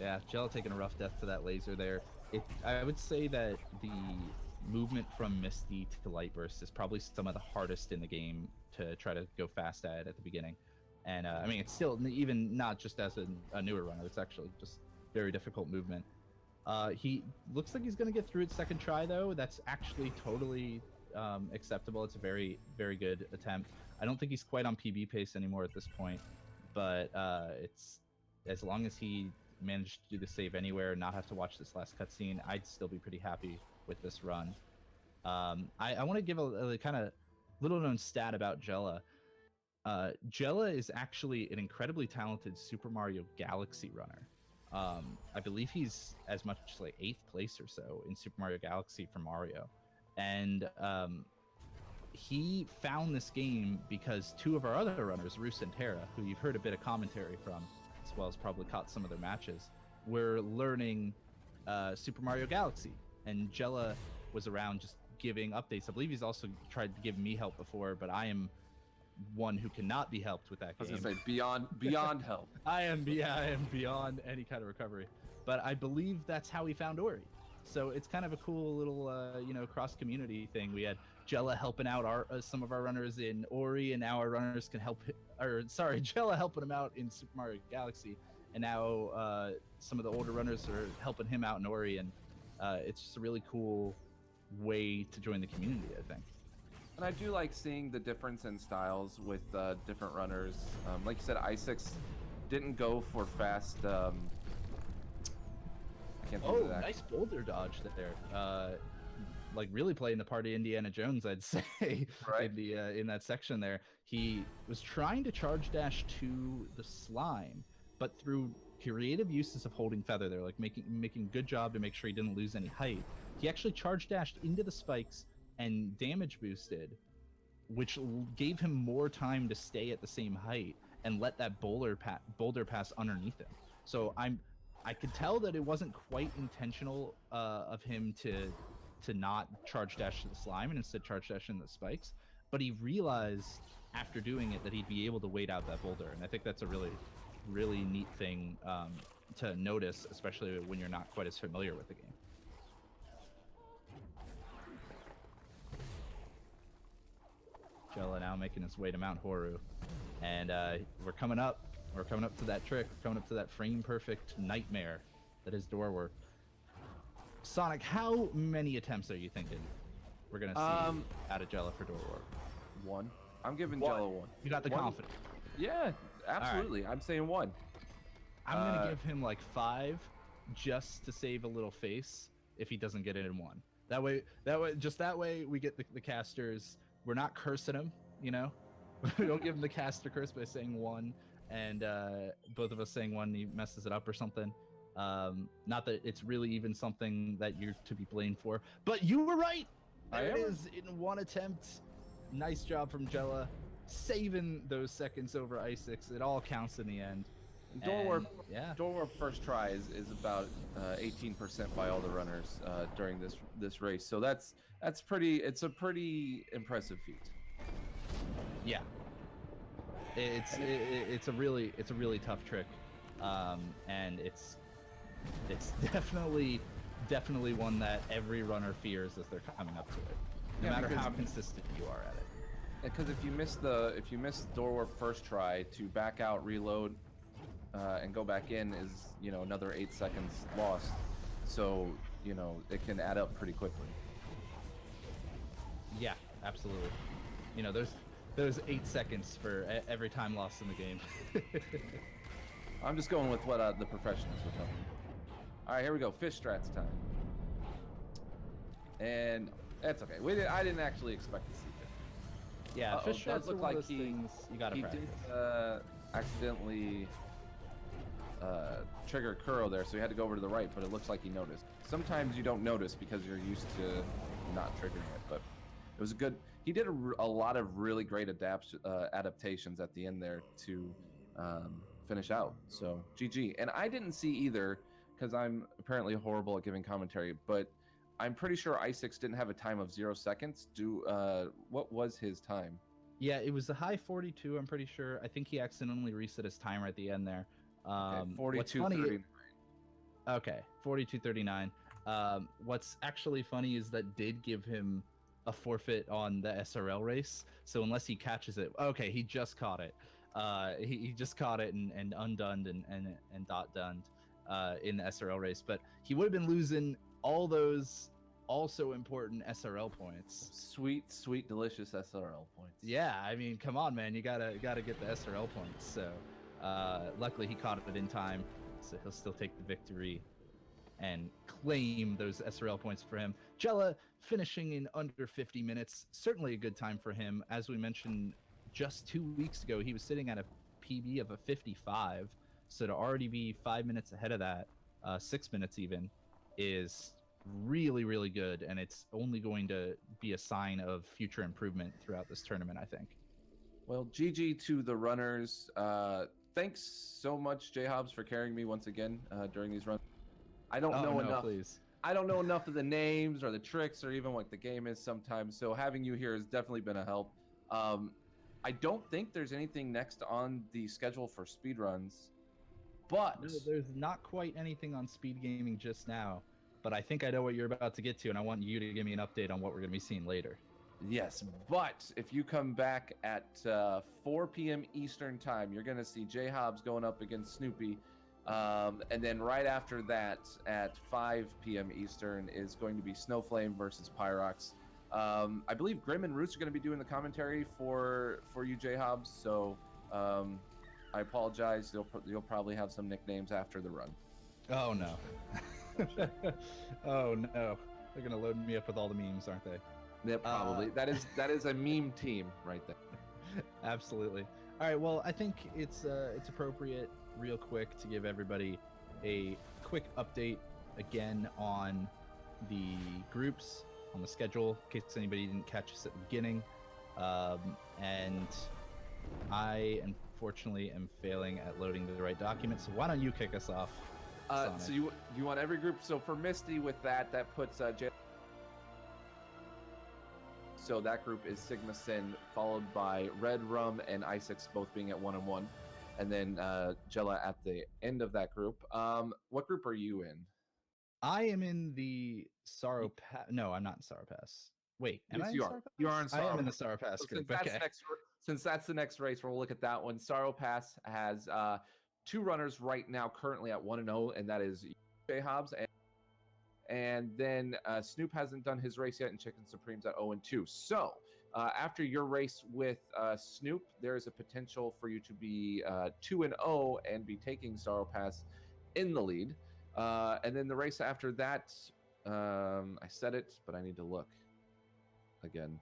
Yeah, Jelluh taking a rough death to that laser there. I would say that the movement from Misty to Light Burst is probably some of the hardest in the game to try to go fast at the beginning. And I mean, it's still, even not just as a newer runner, it's actually just very difficult movement. He looks like he's going to get through it second try, though. That's actually totally acceptable. It's a very, very good attempt. I don't think he's quite on PB pace anymore at this point, but it's as long as he managed to do the save anywhere and not have to watch this last cutscene, I'd still be pretty happy with this run. I want to give a kind of little known stat about Jelluh. Jelluh is actually an incredibly talented Super Mario Galaxy runner. I believe he's as much as like 8th place or so in Super Mario Galaxy for Mario. And he found this game because two of our other runners, Roos and Terra, who you've heard a bit of commentary from, as well as probably caught some of their matches, were learning Super Mario Galaxy. And Jelluh was around just giving updates. I believe he's also tried to give me help before, but I am one who cannot be helped with that game. I was gonna say beyond help. I am beyond any kind of recovery. But I believe that's how he found Ori. So it's kind of a cool little cross community thing. We had Jelluh helping out some of our runners in Ori, and now our runners can help. Jelluh helping him out in Super Mario Galaxy, and now some of the older runners are helping him out in Ori, and it's just a really cool way to join the community, I think. And I do like seeing the difference in styles with different runners. Like you said, Icex didn't go for fast. I can't think of that. Nice boulder dodge there. Like really playing the part of Indiana Jones, I'd say, right. in that section there. He was trying to charge dash to the slime, but through creative uses of holding feather there, like making good job to make sure he didn't lose any height, he actually charge dashed into the spikes and damage boosted, which gave him more time to stay at the same height and let that boulder pass underneath him. So I could tell that it wasn't quite intentional of him to not charge dash to the slime and instead charge dash in the spikes, but he realized after doing it that he'd be able to wait out that boulder, and I think that's a really, really neat thing to notice, especially when you're not quite as familiar with the game. Jelluh now making his way to Mount Horu, and we're coming up to that trick. We're coming up to that frame perfect nightmare that is door work. Sonic, how many attempts are you thinking we're gonna see out of Jelluh for door work? One. I'm giving Jelluh one. You got the confidence. Yeah, absolutely. Right. I'm saying one. I'm gonna give him like 5, just to save a little face if he doesn't get it in 1. That way we get the casters. We're not cursing him, we don't give him the caster curse by saying 1, and both of us saying 1, he messes it up or something. Not that it's really even something that you're to be blamed for, but you were right. There it is in 1 attempt. Nice job from Jelluh, saving those seconds over Icex. It all counts in the end. Door warp first try is about 18% by all the runners during this race. So it's a pretty impressive feat. Yeah. It's a really tough trick. And it's definitely one that every runner fears as they're coming up to it. No matter how consistent you are at it. Because if you miss door warp first try, to back out, reload, and go back in is another 8 seconds lost. So it can add up pretty quickly. Yeah, absolutely. There's 8 seconds for every time lost in the game. I'm just going with what the professionals were telling me. All right, here we go. Fish strats time. And that's okay. I didn't actually expect to see fish. Yeah, fish does strats look are one like of those things you gotta he practice. did accidentally trigger Kuro there, so he had to go over to the right, but it looks like he noticed. Sometimes you don't notice because you're used to not triggering it, but it was a good. He did a lot of really great adaptations at the end there to finish out. So GG. And I didn't see either because I'm apparently horrible at giving commentary, but I'm pretty sure Icex didn't have a time of 0 seconds. What was his time? Yeah, it was a high 42. I'm pretty sure. I think he accidentally reset his timer at the end there. Okay, What's funny? 42:39. Okay, 42:39. What's actually funny is that did give him a forfeit on the SRL race. So unless he catches it, okay, he just caught it. He just caught it and undone and dot done in the SRL race. But he would have been losing all those also important SRL points. Sweet, delicious SRL points. Yeah, I mean, come on, man, you gotta get the SRL points. So luckily he caught it in time, so he'll still take the victory and claim those SRL points for him. Jelluh finishing in under 50 minutes, certainly a good time for him. As we mentioned just 2 weeks ago, he was sitting at a PB of a 55. So to already be 5 minutes ahead of that, 6 minutes even, is really, really good. And it's only going to be a sign of future improvement throughout this tournament, I think. Well, GG to the runners. Thanks so much, J-Hobbs, for carrying me once again during these runs. I don't know enough. Please. I don't know enough of the names or the tricks or even what the game is sometimes. So having you here has definitely been a help. I don't think there's anything next on the schedule for speedruns, but No, there's not quite anything on speed gaming just now. But I think I know what you're about to get to, and I want you to give me an update on what we're going to be seeing later. yes, but if you come back at 4 p.m. Eastern time, you're going to see J-Hobbs going up against Snoopy. And then right after that, at 5 p.m. Eastern, is going to be Snowflame versus Pyrox. I believe Grim and Roost are going to be doing the commentary for you, J-Hobbs. So I apologize. You'll probably have some nicknames after the run. Oh no. Oh no. They're gonna load me up with all the memes, aren't they? Yeah, probably. That is a meme team right there. Absolutely. All right. Well, I think it's appropriate, real quick, to give everybody a quick update again on the groups, on the schedule, in case anybody didn't catch us at the beginning. And I unfortunately am failing at loading the right document. So why don't you kick us off? So you want every group. So for Misty, with that puts so that group is Sigma Sin, followed by Red Rum and Icex, both being at 1-1, and then Jelluh at the end of that group. What group are you in? I am in the Sorrow Pass. No, I'm not in Sorrow Pass. Wait, am Yes, I? you are. You are in Sorrow. I am in the Sorrow Pass group. Since that's the next race, we'll look at that one. Sorrow Pass has 2 runners right now, currently at 1-0, and that is J-Hobbs and then Snoop hasn't done his race yet, and Chicken Supreme's at 0-2. So after your race with Snoop, there is a potential for you to be 2-0 and be taking Sorrow Pass in the lead. And then the race after that, I said it, but I need to look again.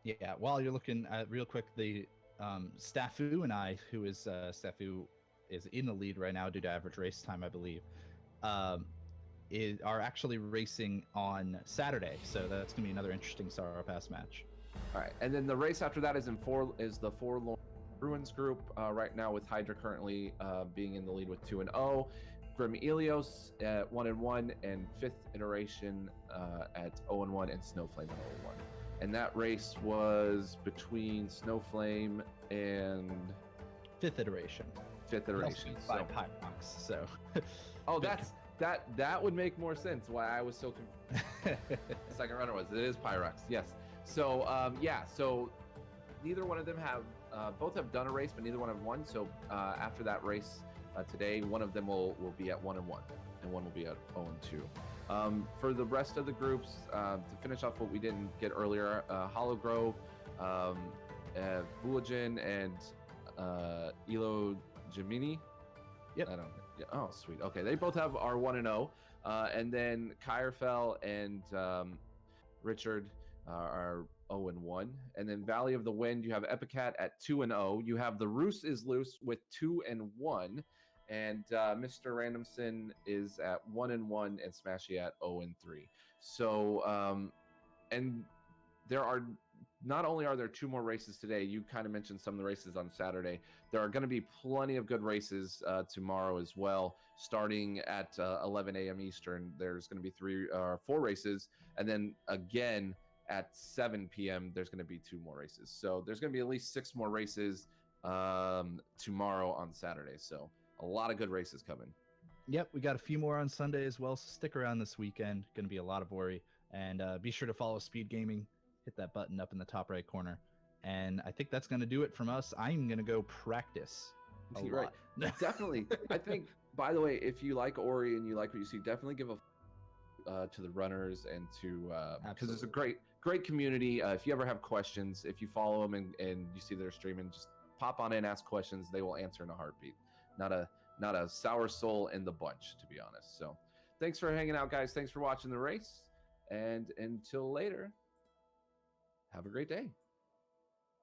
Yeah, while you're looking at real quick, the Staffu and I, who is Staffu, is in the lead right now due to average race time, I believe. Are actually racing on Saturday, so that's gonna be another interesting Sorrow Pass match. All right, and then the race after that is the Forlorn Ruins group right now, with Hydra currently being in the lead with 2-0, Grim Elios at 1-1, and Fifth Iteration at 0-1, and Snowflame at 0-1. And that race was between Snowflame and Fifth Iteration. By Pyrox. So. Oh, that would make more sense. Why I was so confused. The second runner was. It is Pyrox. Yes. So So neither one of them have. Both have done a race, but neither one have won. So after that race today, one of them will be at 1-1, and one will be at 0-2. For the rest of the groups, to finish off what we didn't get earlier, Hollow Grove, Vulagen, and Elo Gemini. Yep. I don't. Yeah, oh, sweet. Okay, they both have are 1-0, and then Kyrfell and Richard are 0-1, and then Valley of the Wind, you have Epicat at 2-0. You have the Roos is Loose with 2-1, and Mr. Randomson is at 1-1, and Smashy at 0-3. So, and there are not only are there 2 more races today, you kind of mentioned some of the races on Saturday. There are going to be plenty of good races tomorrow as well. Starting at 11 a.m. Eastern, there's going to be 3 or 4 races, and then again at 7 p.m. there's going to be 2 more races. So there's going to be at least 6 more races tomorrow on Saturday. So a lot of good races coming. Yep, we got a few more on Sunday as well. So stick around this weekend. Going to be a lot of worry, and be sure to follow Speed Gaming. Hit that button up in the top right corner. And I think that's going to do it from us. I'm going to go practice a lot. Definitely. I think, by the way, if you like Ori and you like what you see, definitely give a to the runners and to because it's a great community. If you ever have questions, if you follow them and you see they're streaming, just pop on in, ask questions. They will answer in a heartbeat. Not a sour soul in the bunch, to be honest. So thanks for hanging out, guys. Thanks for watching the race. And until later, have a great day.